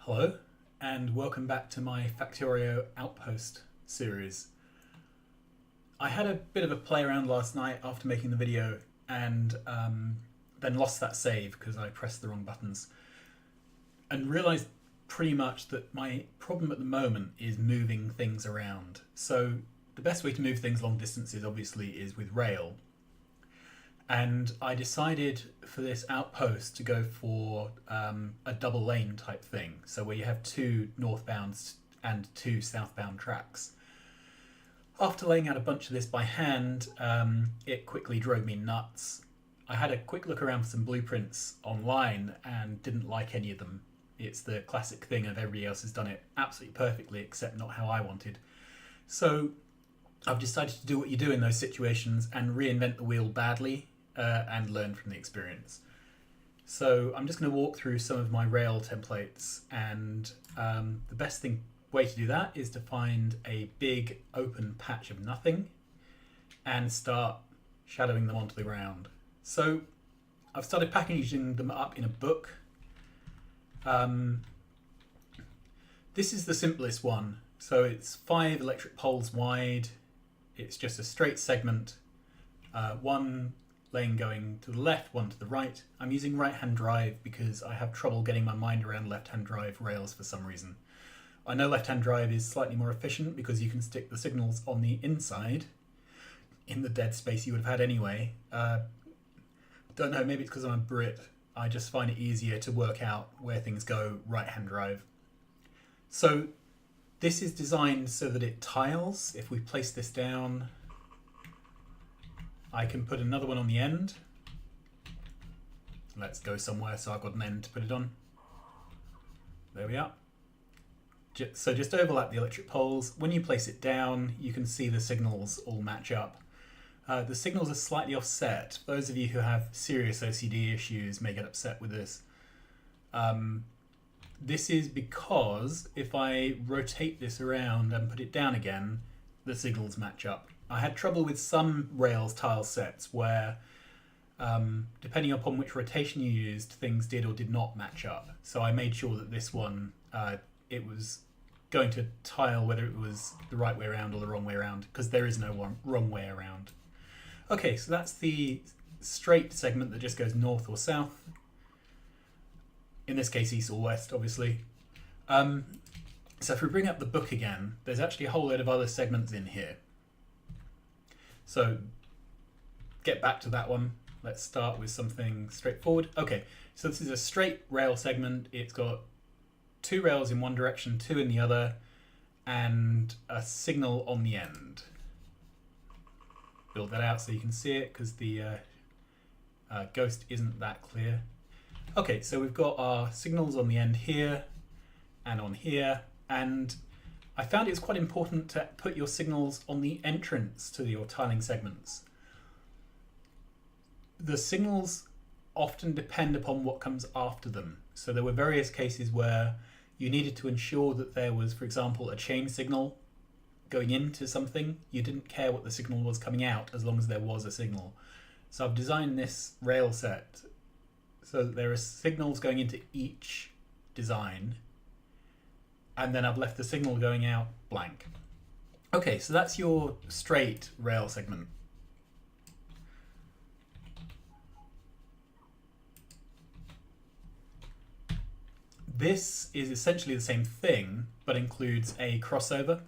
Hello, and welcome back to my Factorio Outpost series. I had a bit of a play around last night after making the video and then lost that save because I pressed the wrong buttons and realised pretty much that my problem at the moment is moving things around. So the best way to move things long distances obviously is with rail. And I decided for this outpost to go for a double lane type thing. So where you have two northbound and two southbound tracks. After laying out a bunch of this by hand, it quickly drove me nuts. I had a quick look around for some blueprints online and didn't like any of them. It's the classic thing of everybody else has done it absolutely perfectly except not how I wanted. So I've decided to do what you do in those situations and reinvent the wheel badly. And learn from the experience. So I'm just going to walk through some of my rail templates, and the best way to do that is to find a big open patch of nothing and start shadowing them onto the ground. So I've started packaging them up in a book. This is the simplest one. So it's 5 electric poles wide. It's just a straight segment, one lane going to the left, one to the right. I'm using right-hand drive because I have trouble getting my mind around left-hand drive rails for some reason. I know left-hand drive is slightly more efficient because you can stick the signals on the inside in the dead space you would have had anyway. Don't know, maybe it's because I'm a Brit. I just find it easier to work out where things go right-hand drive. So this is designed so that it tiles. If we place this down, I can put another one on the end. Let's go somewhere so I've got an end to put it on. There we are. So just overlap the electric poles. When you place it down, you can see the signals all match up. The signals are slightly offset. Those of you who have serious OCD issues may get upset with this. This is because if I rotate this around and put it down again, the signals match up. I had trouble with some Rails tile sets where, depending upon which rotation you used, things did or did not match up. So I made sure that this one, it was going to tile whether it was the right way around or the wrong way around, because there is no wrong way around. Okay, so that's the straight segment that just goes north or south. In this case, east or west, obviously. So if we bring up the book again, there's actually a whole load of other segments in here. So get back to that one. Let's start with something straightforward. Okay, so this is a straight rail segment. It's got 2 rails in one direction, 2 in the other, and a signal on the end. Build that out so you can see it because the ghost isn't that clear. Okay, so we've got our signals on the end here and on here, and I found it's quite important to put your signals on the entrance to your tiling segments. The signals often depend upon what comes after them. So there were various cases where you needed to ensure that there was, for example, a chain signal going into something. You didn't care what the signal was coming out as long as there was a signal. So I've designed this rail set so that there are signals going into each design, and then I've left the signal going out blank. Okay, so that's your straight rail segment. This is essentially the same thing, but includes a crossover.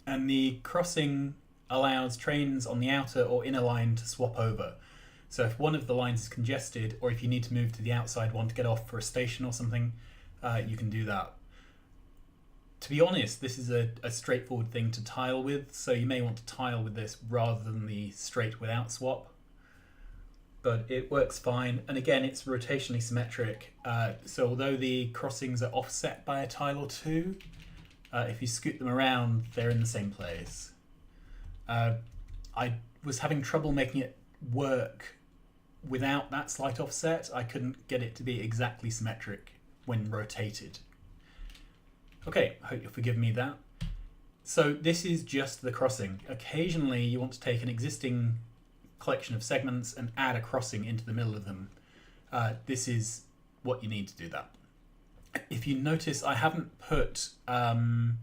And the crossing allows trains on the outer or inner line to swap over. So if one of the lines is congested, or if you need to move to the outside one to get off for a station or something, you can do that. To be honest, this is a straightforward thing to tile with, so you may want to tile with this rather than the straight without swap. But it works fine, and again, it's rotationally symmetric. So although the crossings are offset by a tile or two, if you scoot them around, they're in the same place. I was having trouble making it work without that slight offset. I couldn't get it to be exactly symmetric when rotated. Okay, I hope you'll forgive me that. So this is just the crossing. Occasionally you want to take an existing collection of segments and add a crossing into the middle of them. This is what you need to do that. if you notice, I haven't put the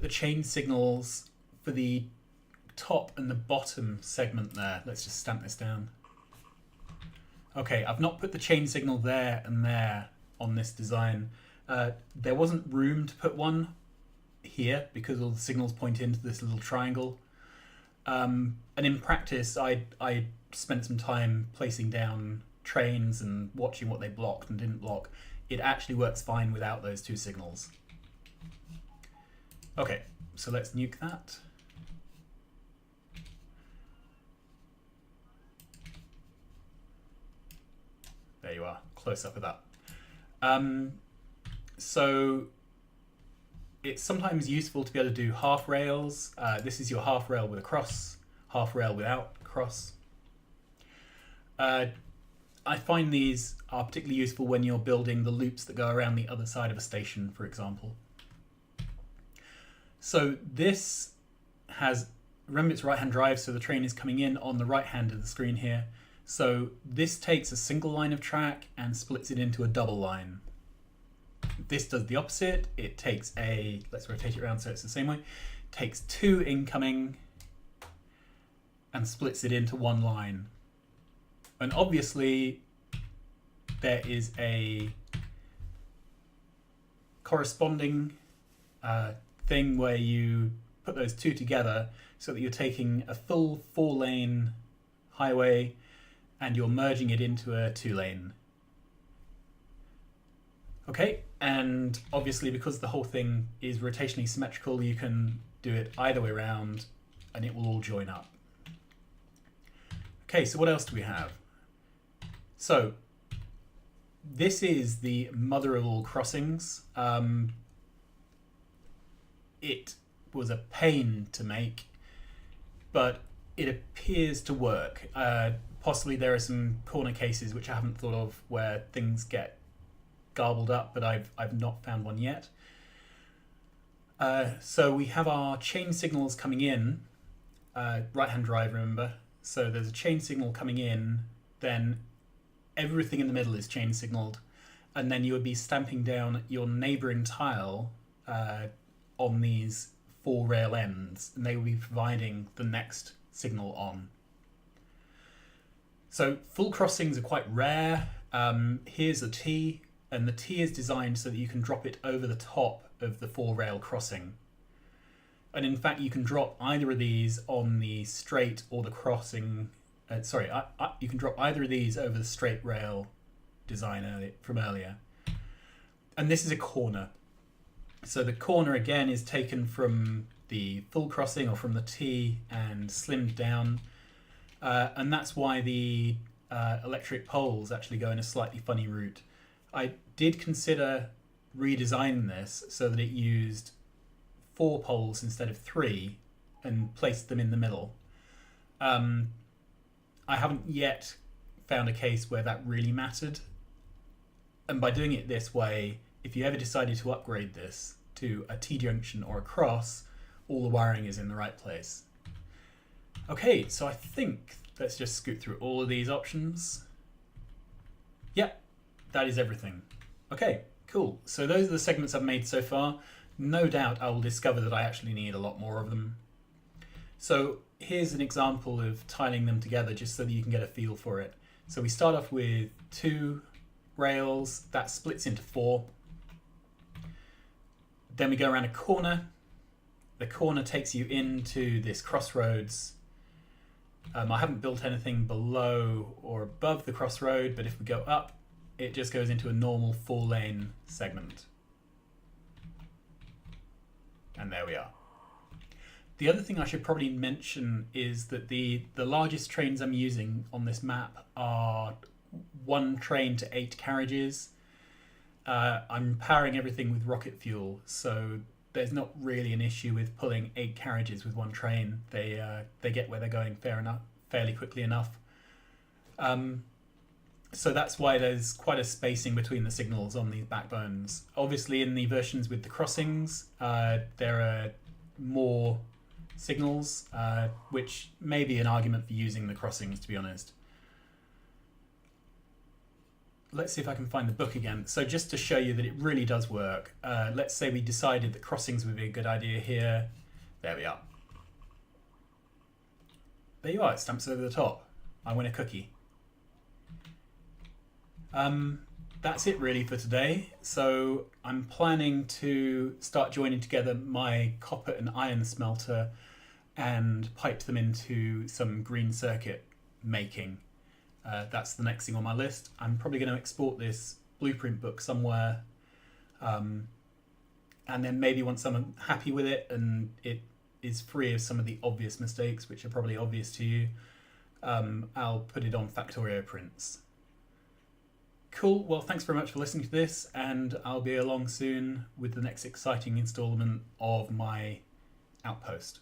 chain signals for the top and the bottom segment there. Let's just stamp this down. Okay, I've not put the chain signal there and there on this design. There wasn't room to put one here because all the signals point into this little triangle. And in practice, I spent some time placing down trains and watching what they blocked and didn't block. It actually works fine without those two signals. Okay, so let's nuke that. There you are, close up of that. So it's sometimes useful to be able to do half rails. This is your half rail with a cross, half rail without cross. I find these are particularly useful when you're building the loops that go around the other side of a station, for example. So this has, remember it's right-hand drive, so the train is coming in on the right hand of the screen here. So this takes a single line of track and splits it into a double line. This does the opposite. It takes let's rotate it around so it's the same way, takes two incoming and splits it into one line. And obviously there is a corresponding thing where you put those two together so that you're taking a full 4-lane highway and you're merging it into a 2-lane. Okay, and obviously because the whole thing is rotationally symmetrical, you can do it either way around and it will all join up. Okay, so what else do we have? So this is the mother of all crossings. It was a pain to make, but it appears to work. Possibly there are some corner cases which I haven't thought of where things get garbled up, but I've not found one yet. So we have our chain signals coming in, right-hand drive, remember. So there's a chain signal coming in, then everything in the middle is chain signaled, and then you would be stamping down your neighboring tile on these 4 rail ends, and they will be providing the next signal on. So full crossings are quite rare. Here's a T, and the T is designed so that you can drop it over the top of the 4 rail crossing. And in fact, you can drop either of these on the straight or the crossing. You can drop either of these over the straight rail design from earlier. And this is a corner. So the corner again is taken from the full crossing or from the T and slimmed down. And that's why the electric poles actually go in a slightly funny route. I did consider redesigning this so that it used 4 poles instead of 3 and placed them in the middle. I haven't yet found a case where that really mattered. And by doing it this way, if you ever decided to upgrade this to a T-junction or a cross, all the wiring is in the right place. Okay, so I think let's just scoot through all of these options. Yep, that is everything. Okay, cool. So those are the segments I've made so far. No doubt I will discover that I actually need a lot more of them. So here's an example of tiling them together just so that you can get a feel for it. So we start off with 2 rails, that splits into 4. Then we go around a corner. The corner takes you into this crossroads. I haven't built anything below or above the crossroad, but if we go up, it just goes into a normal 4-lane segment. And there we are. The other thing I should probably mention is that the largest trains I'm using on this map are 1 train to 8 carriages. I'm powering everything with rocket fuel, so there's not really an issue with pulling 8 carriages with 1 train. They get where they're going fairly quickly enough. So that's why there's quite a spacing between the signals on these backbones. Obviously in the versions with the crossings, there are more signals, which may be an argument for using the crossings, to be honest. let's see if I can find the book again. So just to show you that it really does work, let's say we decided that crossings would be a good idea here. There we are. There you are, it stamps over the top. I win a cookie. That's it really for today. So I'm planning to start joining together my copper and iron smelter and pipe them into some green circuit making. That's the next thing on my list. I'm probably going to export this blueprint book somewhere, and then maybe once I'm happy with it and it is free of some of the obvious mistakes, which are probably obvious to you, I'll put it on Factorio prints. Cool, well thanks very much for listening to this, and I'll be along soon with the next exciting installment of my Outpost.